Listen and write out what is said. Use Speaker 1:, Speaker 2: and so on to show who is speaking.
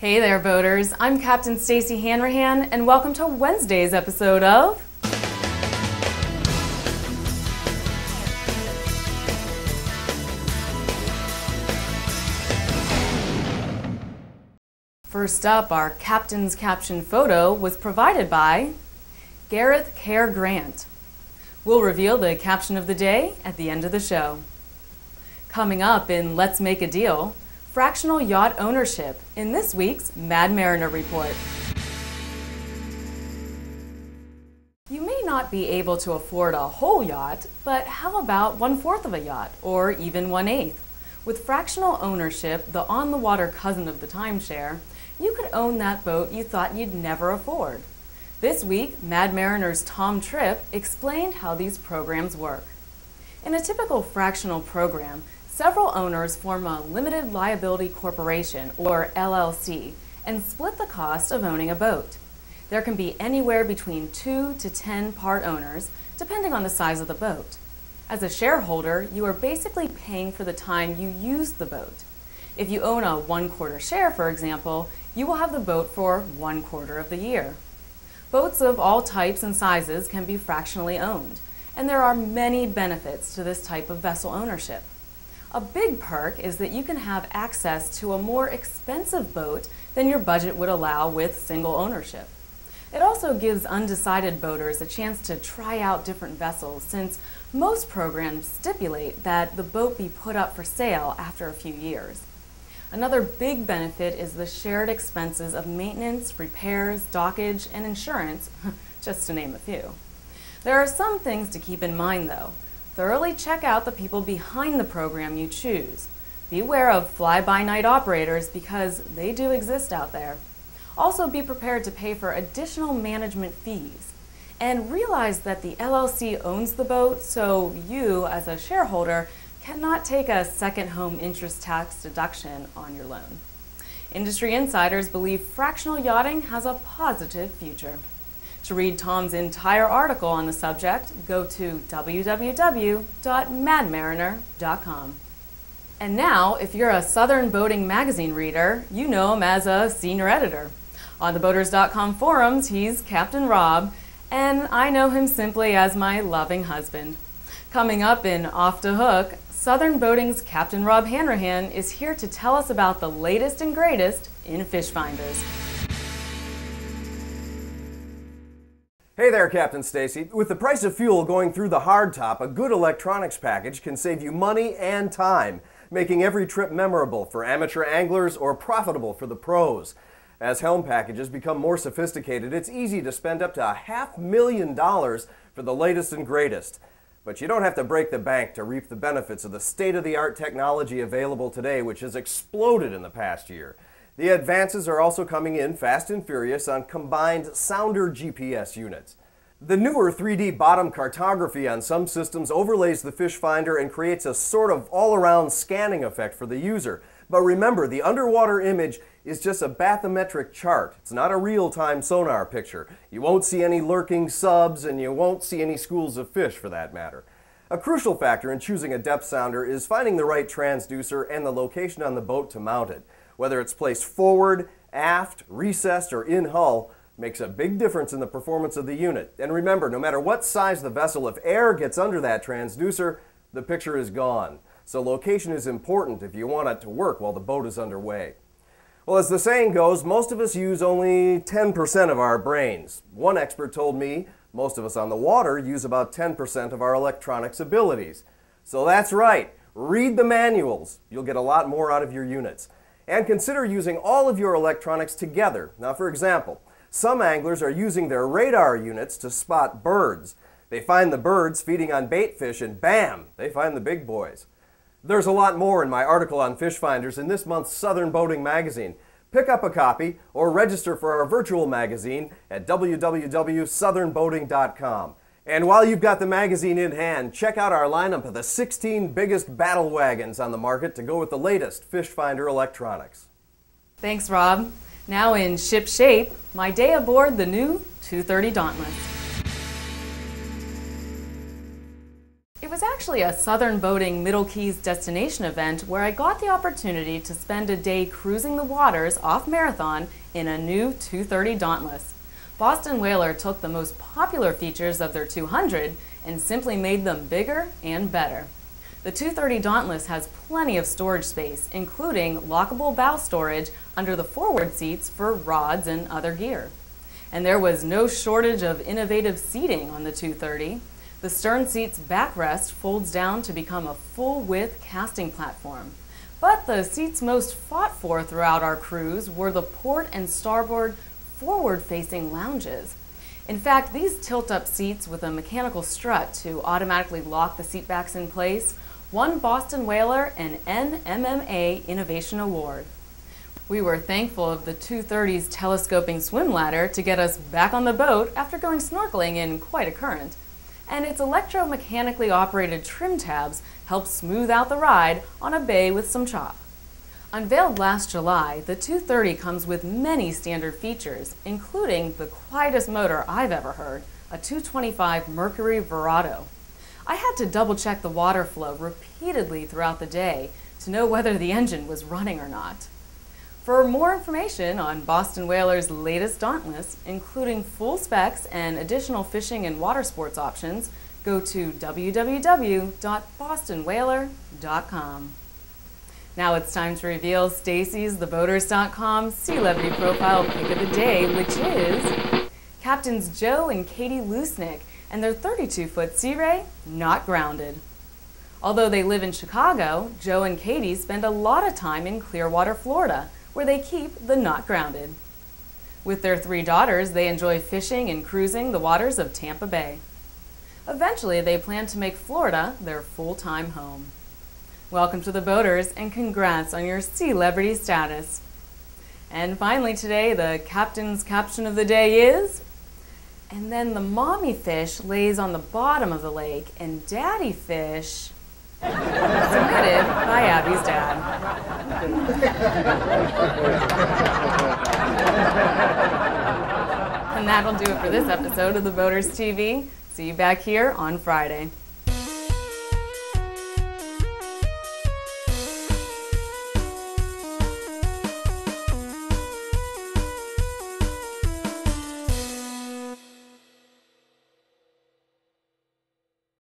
Speaker 1: Hey there, boaters. I'm Captain Stacey Hanrahan, and welcome to Wednesday's episode of First up, our Captain's Caption photo was provided by Gareth Care Grant. We'll reveal the caption of the day at the end of the show. Coming up in Let's Make a Deal, fractional yacht ownership in this week's Mad Mariner Report. You may not be able to afford a whole yacht, but how about 1/4 of a yacht, or even 1/8? With fractional ownership, the on-the-water cousin of the timeshare, you could own that boat you thought you'd never afford. This week, Mad Mariner's Tom Tripp explained how these programs work. In a typical fractional program, several owners form a limited liability corporation, or LLC, and split the cost of owning a boat. There can be anywhere between 2 to 10 part owners, depending on the size of the boat. As a shareholder, you are basically paying for the time you use the boat. If you own a 1/4 share, for example, you will have the boat for 1/4 of the year. Boats of all types and sizes can be fractionally owned, and there are many benefits to this type of vessel ownership. A big perk is that you can have access to a more expensive boat than your budget would allow with single ownership. It also gives undecided boaters a chance to try out different vessels, since most programs stipulate that the boat be put up for sale after a few years. Another big benefit is the shared expenses of maintenance, repairs, dockage, and insurance, just to name a few. There are some things to keep in mind though. Thoroughly check out the people behind the program you choose. Be aware of fly-by-night operators because they do exist out there. Also be prepared to pay for additional management fees. And realize that the LLC owns the boat, so you, as a shareholder, cannot take a second home interest tax deduction on your loan. Industry insiders believe fractional yachting has a positive future. To read Tom's entire article on the subject, go to www.madmariner.com. And now, if you're a Southern Boating Magazine reader, you know him as a senior editor. On the Boaters.com forums, he's Captain Rob, and I know him simply as my loving husband. Coming up in Off the Hook, Southern Boating's Captain Rob Hanrahan is here to tell us about the latest and greatest in fish finders.
Speaker 2: Hey there, Captain Stacey. With the price of fuel going through the hardtop, a good electronics package can save you money and time, making every trip memorable for amateur anglers or profitable for the pros. As helm packages become more sophisticated, it's easy to spend up to $500,000 for the latest and greatest. But you don't have to break the bank to reap the benefits of the state-of-the-art technology available today, which has exploded in the past year. The advances are also coming in fast and furious on combined sounder GPS units. The newer 3D bottom cartography on some systems overlays the fish finder and creates a sort of all-around scanning effect for the user. But remember, the underwater image is just a bathymetric chart. It's not a real-time sonar picture. You won't see any lurking subs, and you won't see any schools of fish for that matter. A crucial factor in choosing a depth sounder is finding the right transducer and the location on the boat to mount it. Whether it's placed forward, aft, recessed, or in hull, makes a big difference in the performance of the unit. And remember, no matter what size the vessel, if air gets under that transducer, the picture is gone. So location is important if you want it to work while the boat is underway. Well, as the saying goes, most of us use only 10% of our brains. One expert told me most of us on the water use about 10% of our electronics abilities. So that's right, read the manuals. You'll get a lot more out of your units. And consider using all of your electronics together. Now, for example, some anglers are using their radar units to spot birds. They find the birds feeding on bait fish and bam, they find the big boys. There's a lot more in my article on fish finders in this month's Southern Boating Magazine. Pick up a copy or register for our virtual magazine at www.southernboating.com. And while you've got the magazine in hand, check out our lineup of the 16 biggest battle wagons on the market to go with the latest fish finder electronics.
Speaker 1: Thanks, Rob. Now in ship shape, my day aboard the new 230 Dauntless. It was actually a Southern Boating Middle Keys destination event where I got the opportunity to spend a day cruising the waters off Marathon in a new 230 Dauntless. Boston Whaler took the most popular features of their 200 and simply made them bigger and better. The 230 Dauntless has plenty of storage space, including lockable bow storage under the forward seats for rods and other gear. And there was no shortage of innovative seating on the 230. The stern seat's backrest folds down to become a full-width casting platform. But the seats most fought for throughout our cruise were the port and starboard forward-facing lounges. In fact, these tilt-up seats with a mechanical strut to automatically lock the seatbacks in place won Boston Whaler an NMMA Innovation Award. We were thankful of the 230's telescoping swim ladder to get us back on the boat after going snorkeling in quite a current. And its electromechanically operated trim tabs helped smooth out the ride on a bay with some chop. Unveiled last July, the 230 comes with many standard features, including the quietest motor I've ever heard, a 225 Mercury Verado. I had to double-check the water flow repeatedly throughout the day to know whether the engine was running or not. For more information on Boston Whaler's latest Dauntless, including full specs and additional fishing and water sports options, go to www.bostonwhaler.com. Now it's time to reveal Stacey's TheBoaters.com Sealebrity profile pick of the day, which is Captains Joe and Katie Lucnik and their 32-foot Sea Ray, not grounded. Although they live in Chicago, Joe and Katie spend a lot of time in Clearwater, Florida, where they keep the Not Grounded. With their 3 daughters, they enjoy fishing and cruising the waters of Tampa Bay. Eventually, they plan to make Florida their full-time home. Welcome to the Boaters, and congrats on your Sealebrity status. And finally today, the Captain's Caption of the day is, and then the mommy fish lays on the bottom of the lake, and daddy fish... Submitted by Abby's dad. And that'll do it for this episode of The Boaters TV. See you back here on Friday.